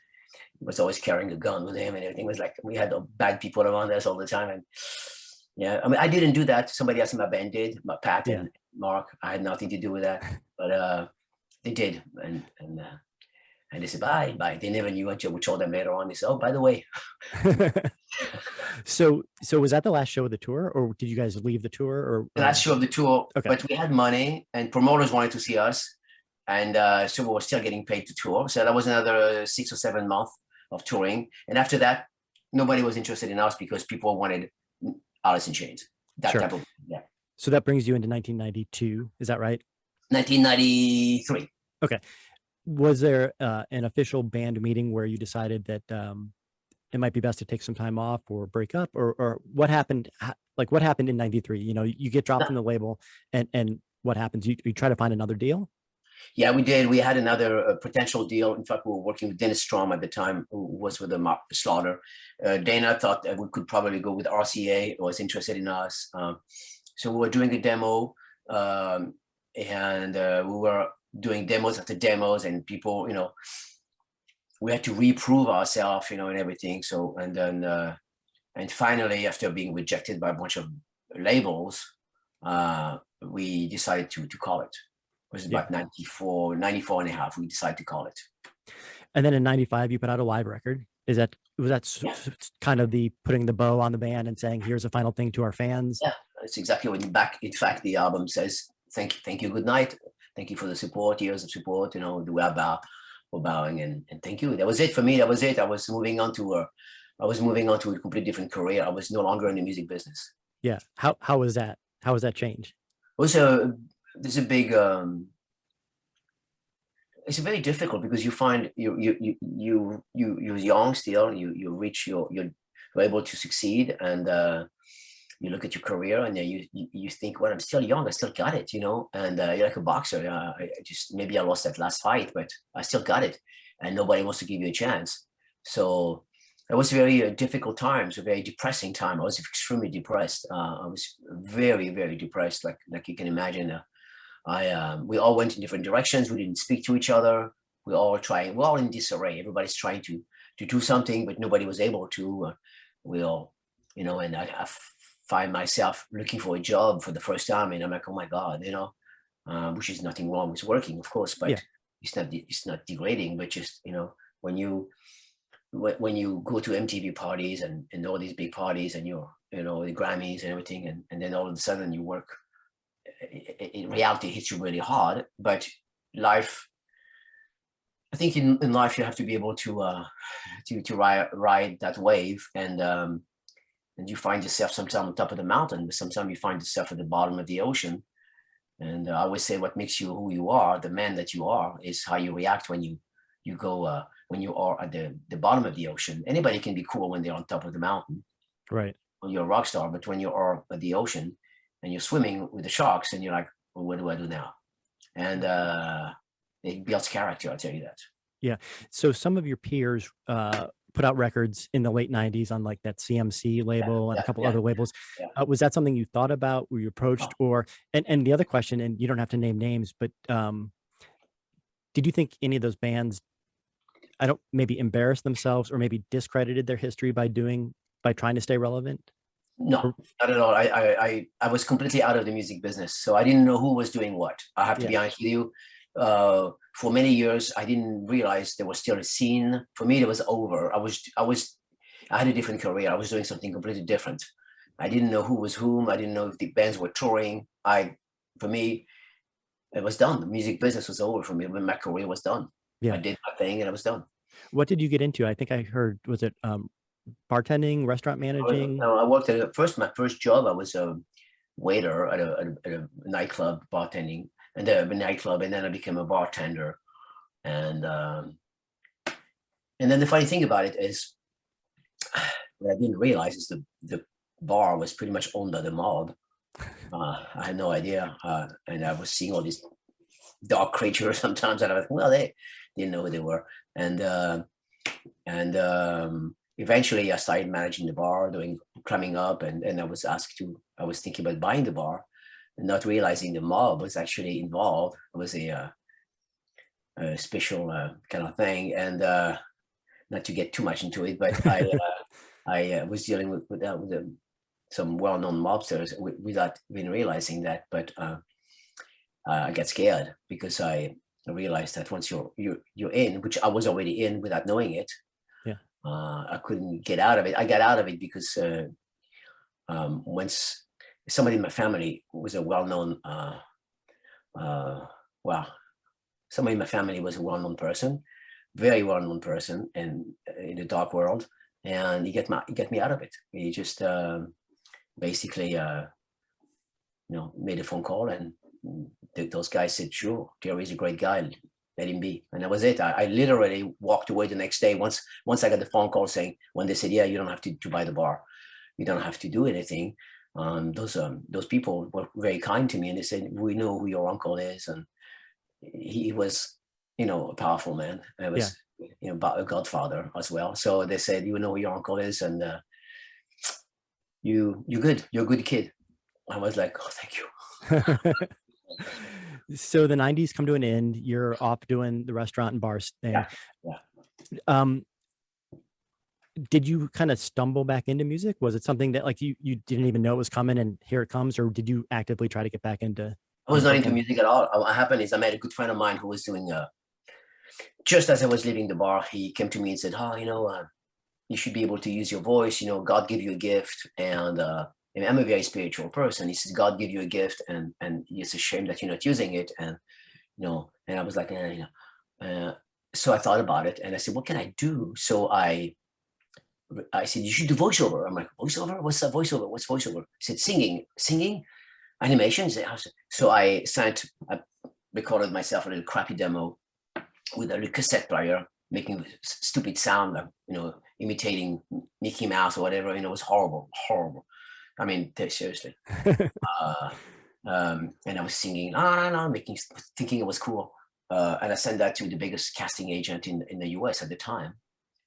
always carrying a gun with him, and everything was like, we had bad people around us all the time. And yeah, I mean, I didn't do that. Somebody else in my band did, Pat and Mark. I had nothing to do with that, but they did, and they said bye. They never knew until we told them later on. They said, "Oh, by the way." So was that the last show of the tour, or did you guys leave the tour? Or the last show of the tour? Okay. But we had money, and promoters wanted to see us, and so we were still getting paid to tour. So that was another 6 or 7 months of touring. And after that, nobody was interested in us because people wanted Alice in Chains. That Sure. type of, yeah. So that brings you into 1992. Is that right? 1993. Okay. Was there an official band meeting where you decided that it might be best to take some time off or break up, or what happened? Like what happened in 93? You know, you get dropped from the label and what happens? You try to find another deal? Yeah, we did. We had another potential deal. In fact, we were working with Dennis Strom at the time, who was with the Slaughter. Dana thought that we could probably go with RCA, was interested in us. So we were doing a demo, and we were doing demos after demos, and people, you know, we had to reprove ourselves, you know, and everything. So, and then, and finally, after being rejected by a bunch of labels, we decided to call it. It was about 94 and a half. We decided to call it. And then in 95, you put out a live record. Was that kind of the putting the bow on the band and saying, here's a final thing to our fans? Yeah, that's exactly what in fact, the album says, thank you, good night. Thank you for the support, years of support, you know, we're bowing and thank you. That was it for me. That was it. I was moving on to a completely different career. I was no longer in the music business. Yeah. How was that? How was that change? There's a big it's very difficult because you find you're young still, you're able to succeed, and you look at your career and you think, well, I'm still young, I still got it, you know, and you're like a boxer. Maybe I lost that last fight, but I still got it, and nobody wants to give you a chance. So it was a very difficult time. It's a very depressing time. I was extremely depressed. I was very, very depressed, like you can imagine. We all went in different directions. We didn't speak to each other. We're all in disarray. Everybody's trying to do something, but nobody was able to. We all, you know, and I find myself looking for a job for the first time, and I'm like, oh my God, you know, which is nothing wrong with working, of course, but it's not degrading, but just, you know, when you go to MTV parties and all these big parties and you're, you know, the Grammys and everything, and then all of a sudden you work, in reality hits you really hard. But life, I think in life you have to be able to ride that wave, and you find yourself sometimes on top of the mountain, but sometimes you find yourself at the bottom of the ocean. And I always say what makes you who you are, the man that you are, is how you react when you go when you are at the bottom of the ocean. Anybody can be cool when they're on top of the mountain, right? When you're a rock star, but when you are at the ocean and you're swimming with the sharks, and you're like, well, what do I do now? And it builds character, I'll tell you that. Yeah. So some of your peers put out records in the late 90s on like that CMC label and a couple other labels. Yeah. Was that something you thought about? Were you approached? Or and the other question, and you don't have to name names, but did you think any of those bands, maybe embarrassed themselves or maybe discredited their history by trying to stay relevant? No, not at all. I was completely out of the music business, so I didn't know who was doing what. I have to be honest with you. For many years, I didn't realize there was still a scene. For me, it was over. I had a different career. I was doing something completely different. I didn't know who was whom. I didn't know if the bands were touring. For me, it was done. The music business was over for me. When my career was done, I did my thing and I was done. What did you get into? I think I heard, was it bartending, restaurant managing? I worked at my first job. I was a waiter at a nightclub, bartending, and then I became a bartender. And then the funny thing about it is, what I didn't realize is the bar was pretty much owned by the mob. I had no idea, and I was seeing all these dark creatures sometimes, and I was like, well, they didn't know who they were, and eventually I started managing the bar, climbing up, and I was thinking about buying the bar, and not realizing the mob was actually involved. It was a special kind of thing, and not to get too much into it, but I was dealing with some well-known mobsters without even realizing that. But I got scared because I realized that once you're in, which I was already in without knowing it, I couldn't get out of it. I got out of it because once somebody in my family was a well-known, somebody in my family was a well-known person. very well-known person in the dark world, and he get me out of it. He just basically made a phone call, and those guys said, sure, Jerry's a great guy, let him be. And that was it. I literally walked away the next day once I got the phone call saying, when they said, yeah, you don't have to buy the bar, you don't have to do anything. Those people were very kind to me, and they said, we know who your uncle is, and he was a powerful man. I was a godfather as well. So they said, you know who your uncle is, and you're good, you're a good kid. I was like, oh, thank you. So the 90s come to an end. You're off doing the restaurant and bars thing. Yeah. Did you kind of stumble back into music? Was it something that like you didn't even know it was coming and here it comes, or did you actively try to get back into? I was not into music at all. What happened is I met a good friend of mine who was doing just as I was leaving the bar, he came to me and said, oh, you should be able to use your voice. God gave you a gift, and I'm a very spiritual person. He says, God gave you a gift, and it's a shame that you're not using it. And and I was like, so I thought about it, and I said, what can I do? So I said, you should do voiceover. I'm like, voiceover? What's that voiceover? What's voiceover? He said, singing, animations. So I recorded myself a little crappy demo with a little cassette player, making stupid sound, imitating Mickey Mouse or whatever. It was horrible. I mean, seriously. And I was singing, thinking it was cool. And I sent that to the biggest casting agent in the US at the time,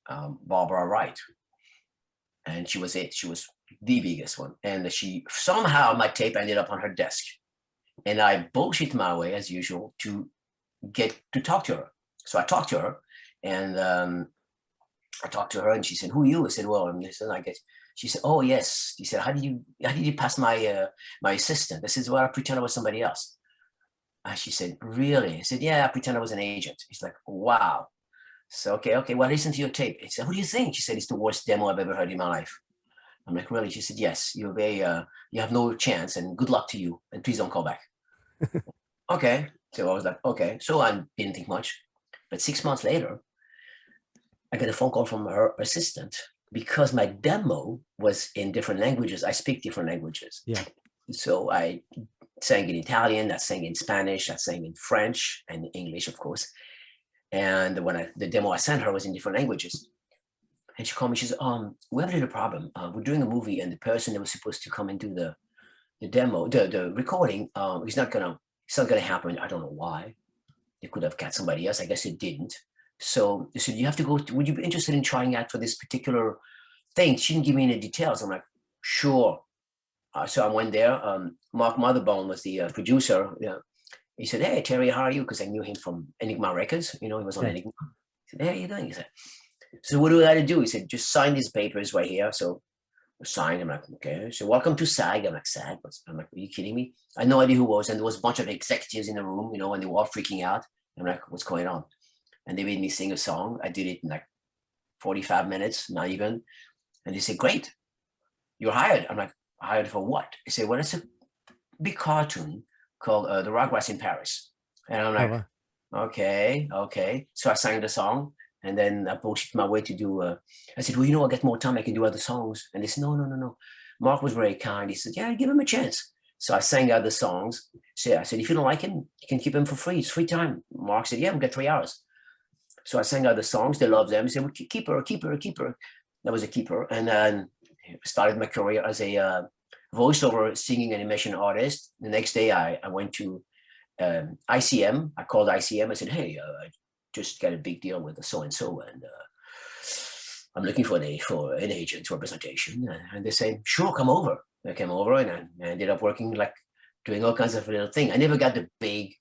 Barbara Wright. And she was it. She was the biggest one. And somehow my tape ended up on her desk. And I bullshit my way, as usual, to get to talk to her. So I talked to her, and and she said, who are you? I said, well, I guess. She said, oh, yes. She said, how did you pass my assistant? I said, well, I pretend I was somebody else. And she said, really? I said, yeah, I pretend I was an agent. He's like, wow. So, okay, well, listen to your tape. He said, what do you think? She said, it's the worst demo I've ever heard in my life. I'm like, really? She said, yes, you're very, you have no chance, and good luck to you, and please don't call back. Okay. So I was like, okay. So I didn't think much. But 6 months later, I get a phone call from her assistant, because my demo was in different languages. I speak different languages. Yeah. So I sang in Italian, I sang in Spanish, I sang in French and English, of course. And when the demo I sent her was in different languages. And she called me, she said, we have a little problem. We're doing a movie, and the person that was supposed to come and do the demo, the recording, it's not gonna happen. I don't know why. They could have got somebody else. I guess it didn't. So they said, you have to go, would you be interested in trying out for this particular thing? She didn't give me any details. I'm like, sure. So I went there. Mark Motherbone was the producer. He said, hey, Terry, how are you? Because I knew him from Enigma Records. He was on Enigma. He said, hey, how are you doing? He said, so what do I got to do? He said, just sign these papers right here. So I signed. I'm like, okay. So welcome to SAG. I'm like, SAG? I'm like, are you kidding me? I had no idea who it was. And there was a bunch of executives in the room, and they were all freaking out. I'm like, what's going on? And they made me sing a song. I did it in like 45 minutes, not even. And they said, great, you're hired. I'm like, hired for what? They said, well, it's a big cartoon called The Rugrats in Paris. And I'm like, okay. So I sang the song, and then I bullshit my way to do, I said, well, I get more time, I can do other songs. And they said, no. Mark was very kind. He said, yeah, give him a chance. So I sang other songs. So I said, if you don't like him, you can keep him for free. It's free time. Mark said, yeah, we'll get 3 hours. So I sang other songs. They loved them. He said, well, keep her. That was a keeper. And then started my career as a voiceover singing animation artist. The next day I went to ICM. I called ICM. I said, hey, I just got a big deal with the so-and-so, and I'm looking for an agent's representation. And they said, sure, come over. I came over, and I ended up working, like, doing all kinds of little things. I never got the big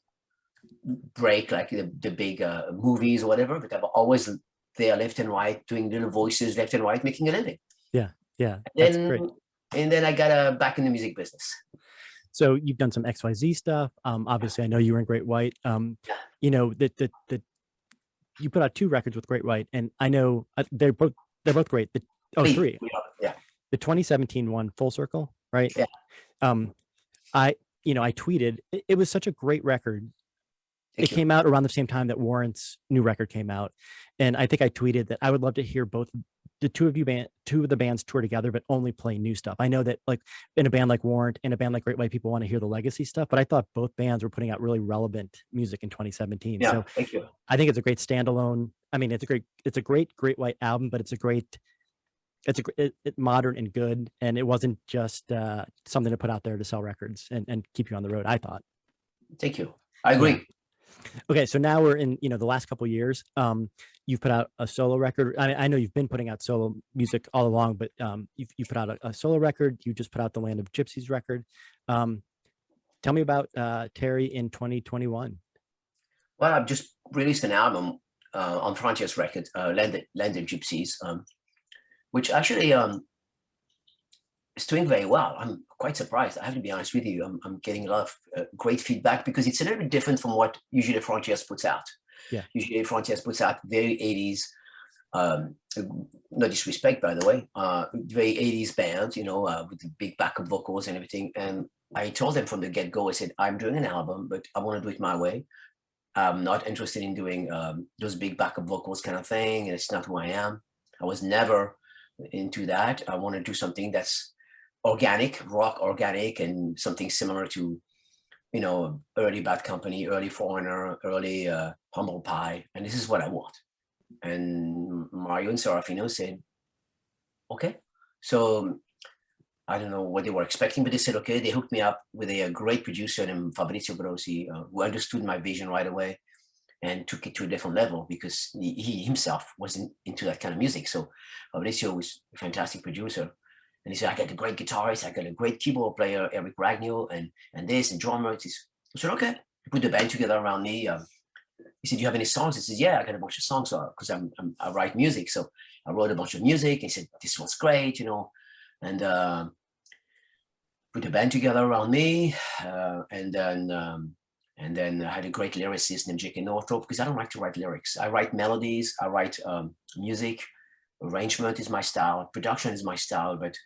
break, like the big movies or whatever, but I'm always there left and right, doing little voices left and right, making a living. Yeah, that's great. And then I got back in the music business. So you've done some XYZ stuff. Obviously, I know you were in Great White. That you put out 2 records with Great White, and I know they're both great. 3. Yeah. The 2017 one, Full Circle, right? Yeah. I tweeted, it was such a great record. It came out around the same time that Warrant's new record came out. And I think I tweeted that I would love to hear both the two of the bands tour together, but only play new stuff. I know that like in a band like Warrant, in a band like Great White, people want to hear the legacy stuff, but I thought both bands were putting out really relevant music in 2017. Yeah, so thank you. I think it's a great standalone. I mean, it's a great Great White album, but it's modern and good. And it wasn't just something to put out there to sell records and keep you on the road, I thought. Thank you. I agree. Yeah. Okay, so now we're in, the last couple of years. You've put out a solo record. I know you've been putting out solo music all along, but you put out a solo record. You just put out the Land of Gypsies record. Tell me about Terry in 2021. Well, I've just released an album on Frontiers Records, Land of Gypsies, which actually is doing very well. I'm quite surprised. I have to be honest with you. I'm getting a lot of great feedback because it's a little bit different from what usually Frontiers puts out. Yeah. Usually Frontiers puts out very 80s, no disrespect, by the way, very 80s bands, with the big backup vocals and everything. And I told them from the get-go, I said, I'm doing an album, but I want to do it my way. I'm not interested in doing those big backup vocals kind of thing. And it's not who I am. I was never into that. I want to do something that's organic, rock organic, and something similar to, early Bad Company, early Foreigner, early Humble Pie. And this is what I want. And Mario and Serafino said, okay. So I don't know what they were expecting, but they said, okay. They hooked me up with a great producer named Fabrizio Grossi, who understood my vision right away and took it to a different level because he himself wasn't into that kind of music. So Fabrizio was a fantastic producer. And he said, I got a great guitarist, I got a great keyboard player, Eric Ragnall, and this, and drummer. I said, okay. He put the band together around me. He said, do you have any songs? I said, yeah, I got a bunch of songs because I write music. So I wrote a bunch of music. He said, this was great, and put the band together around me. And then I had a great lyricist named J.K. Northrop, because I don't like to write lyrics. I write melodies, I write music. Arrangement is my style, production is my style, but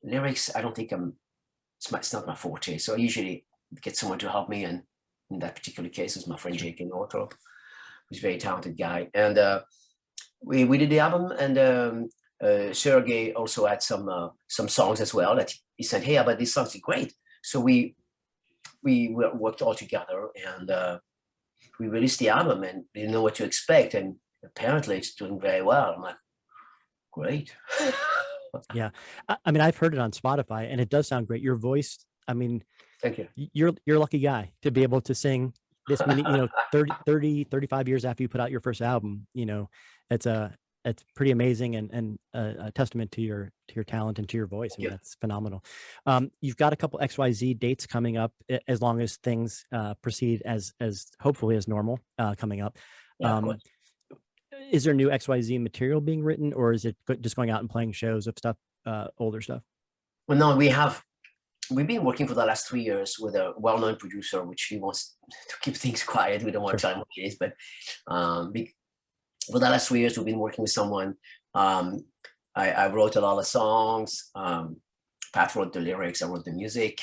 lyrics, I don't think it's not my forte. So I usually get someone to help me, and in that particular case, it's my friend J.K. Northrop, who's a very talented guy. And we did the album, and Sergey also had some songs as well that he said, hey, but these songs are great. So we worked all together, and we released the album, and didn't know what to expect, and apparently it's doing very well. I'm like, great. Yeah. I mean, I've heard it on Spotify and it does sound great. Your voice, I mean, thank you. You're a lucky guy to be able to sing this many, 30, 35 years after you put out your first album. It's pretty amazing and a testament to your talent and to your voice. I mean, that's phenomenal. You've got a couple XYZ dates coming up as long as things proceed as hopefully as normal coming up. Yeah, is there new XYZ material being written, or is it just going out and playing shows of stuff, older stuff? Well, no, we've been working for the last 3 years with a well-known producer, which he wants to keep things quiet. We don't want to tell him what it is, but for the last 3 years, we've been working with someone. I wrote a lot of songs. Pat wrote the lyrics. I wrote the music.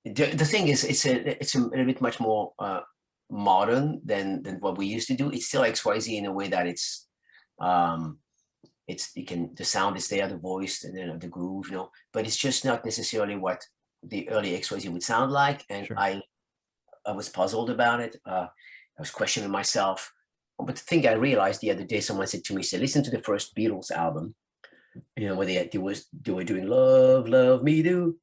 The thing is, it's a little bit much more modern than what we used to do. It's still XYZ in a way that the sound is there, the voice, and then the groove, but it's just not necessarily what the early XYZ would sound like. And I was puzzled about it. I was questioning myself. But the thing I realized the other day, someone said to me, listen to the first Beatles album, where they were doing Love, Love Me Do,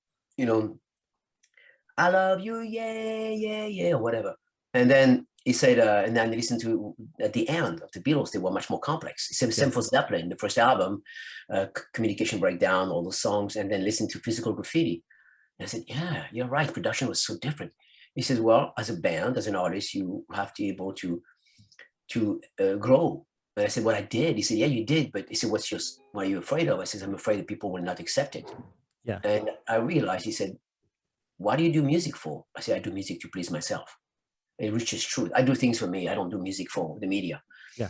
I love you, yeah, yeah, yeah, or whatever. And then he said, and then listen to at the end of the Beatles, they were much more complex. Same for Zeppelin, the first album, Communication Breakdown, all those songs, and then listen to Physical Graffiti. And I said, yeah, you're right. Production was so different. He says, well, as a band, as an artist, you have to be able to grow. And I said, what I did. He said, yeah, you did. But he said, what are you afraid of? I said, I'm afraid that people will not accept it. Yeah. And I realized, he said, what do you do music for? I said, I do music to please myself. Which is true. I do things for me. I don't do music for the media. Yeah.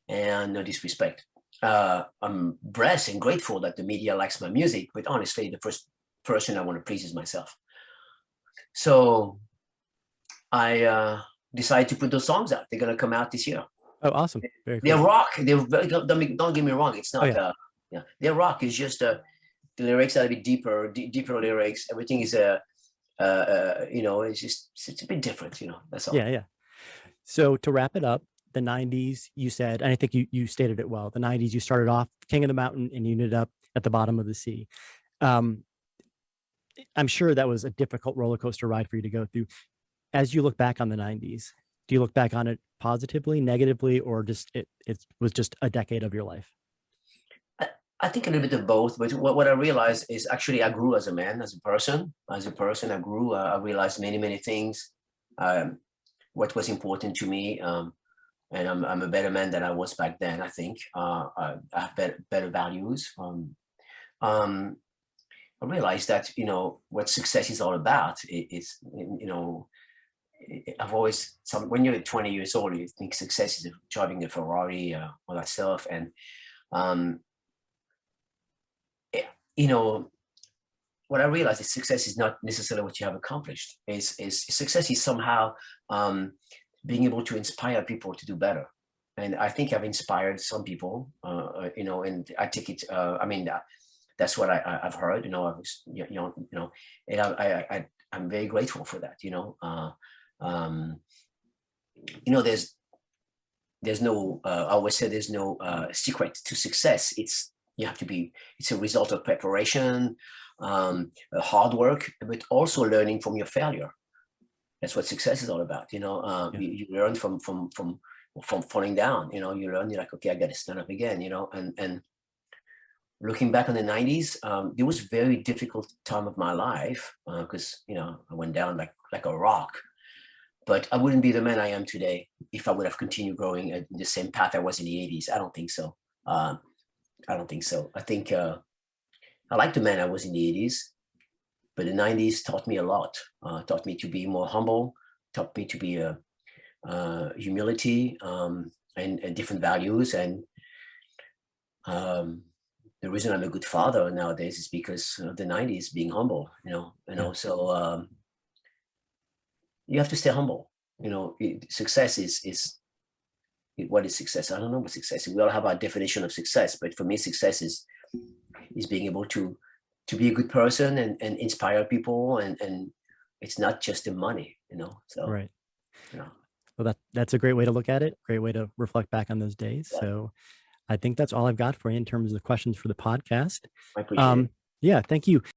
And no disrespect. I'm blessed and grateful that the media likes my music, but honestly, the first person I want to please is myself. So I decided to put those songs out. They're gonna come out this year. Oh, awesome! Very They're cool. rock. Don't get me wrong. It's not. Yeah, they're rock. It's just the lyrics are a bit deeper lyrics. Everything is it's a bit different. That's all. Yeah. So to wrap it up, the 90s, you said, and I think you stated it well. The 90s, you started off king of the mountain and you ended up at the bottom of the sea. I'm sure that was a difficult roller coaster ride for you to go through. As you look back on the 90s, do you look back on it positively, negatively, or just it was just a decade of your life? I think a little bit of both, but what I realized is actually I grew as a man, as a person. I grew. I realized many things. What was important to me, and I'm a better man than I was back then. I think I have better values. I realized that what success is all about. I've always when you're 20 years old, you think success is driving a Ferrari, all that stuff, and what I realized is success is not necessarily what you have accomplished. Is success is somehow being able to inspire people to do better. And I think I've inspired some people, and I take it. That's what I've heard. And I'm very grateful for that. There's no. I always say there's no secret to success. It's a result of preparation, hard work, but also learning from your failure. That's what success is all about. You learn from falling down. You learn. You're like, okay, I got to stand up again. And looking back on the 90s, it was a very difficult time of my life because I went down like a rock. But I wouldn't be the man I am today if I would have continued growing in the same path I was in the 80s. I don't think so. I think I like the man I was in the 80s, but the 90s taught me a lot. Taught me to be more humble, taught me to be humility and different values. And the reason I'm a good father nowadays is because of the 90s being humble, So you have to stay humble. Success is what is success? I don't know what success is. We all have our definition of success, but for me, success is being able to be a good person and inspire people, and it's not just the money, So right. Well, that's a great way to look at it. Great way to reflect back on those days. Yeah. So I think that's all I've got for you in terms of questions for the podcast. I appreciate it. Yeah, thank you.